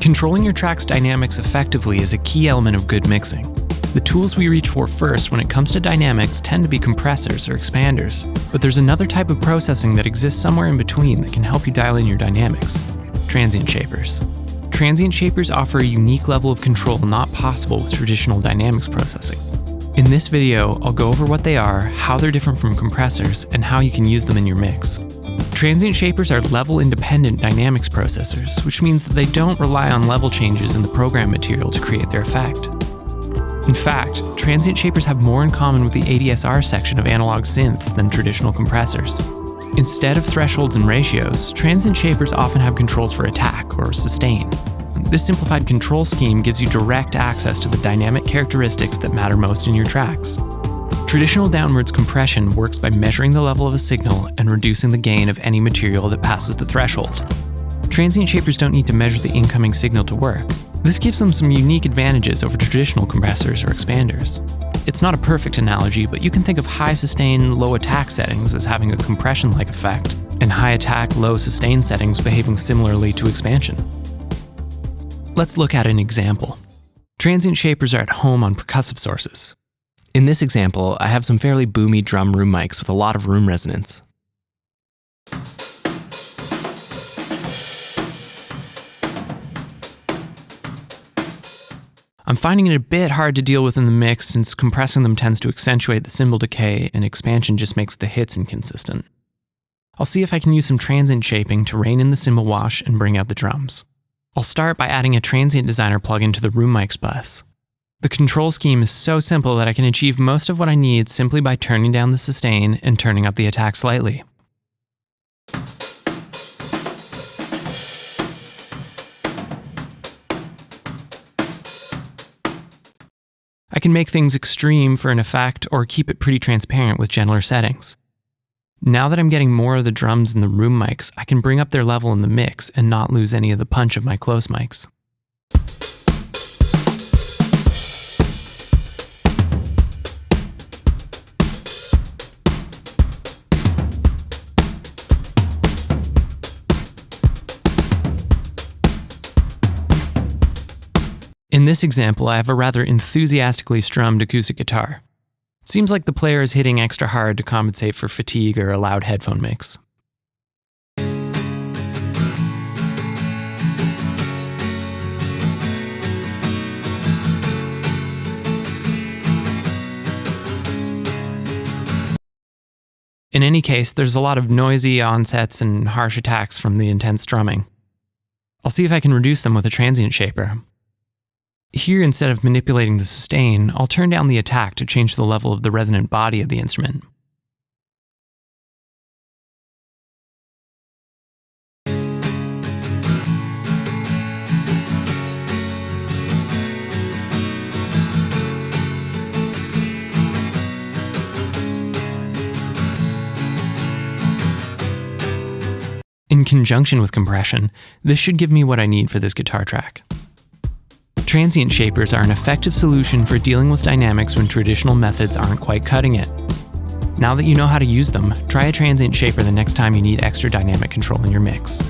Controlling your track's dynamics effectively is a key element of good mixing. The tools we reach for first when it comes to dynamics tend to be compressors or expanders, but there's another type of processing that exists somewhere in between that can help you dial in your dynamics: transient shapers. Transient shapers offer a unique level of control not possible with traditional dynamics processing. In this video, I'll go over what they are, how they're different from compressors, and how you can use them in your mix. Transient shapers are level-independent dynamics processors, which means that they don't rely on level changes in the program material to create their effect. In fact, transient shapers have more in common with the ADSR section of analog synths than traditional compressors. Instead of thresholds and ratios, transient shapers often have controls for attack or sustain. This simplified control scheme gives you direct access to the dynamic characteristics that matter most in your tracks. Traditional downwards compression works by measuring the level of a signal and reducing the gain of any material that passes the threshold. Transient shapers don't need to measure the incoming signal to work. This gives them some unique advantages over traditional compressors or expanders. It's not a perfect analogy, but you can think of high sustain, low attack settings as having a compression-like effect, and high attack, low sustain settings behaving similarly to expansion. Let's look at an example. Transient shapers are at home on percussive sources. In this example, I have some fairly boomy drum room mics with a lot of room resonance. I'm finding it a bit hard to deal with in the mix since compressing them tends to accentuate the cymbal decay and expansion just makes the hits inconsistent. I'll see if I can use some transient shaping to rein in the cymbal wash and bring out the drums. I'll start by adding a Transient Designer plugin to the room mics bus. The control scheme is so simple that I can achieve most of what I need simply by turning down the sustain and turning up the attack slightly. I can make things extreme for an effect or keep it pretty transparent with gentler settings. Now that I'm getting more of the drums in the room mics, I can bring up their level in the mix and not lose any of the punch of my close mics. In this example, I have a rather enthusiastically strummed acoustic guitar. It seems like the player is hitting extra hard to compensate for fatigue or a loud headphone mix. In any case, there's a lot of noisy onsets and harsh attacks from the intense strumming. I'll see if I can reduce them with a transient shaper. Here, instead of manipulating the sustain, I'll turn down the attack to change the level of the resonant body of the instrument. In conjunction with compression, this should give me what I need for this guitar track. Transient shapers are an effective solution for dealing with dynamics when traditional methods aren't quite cutting it. Now that you know how to use them, try a transient shaper the next time you need extra dynamic control in your mix.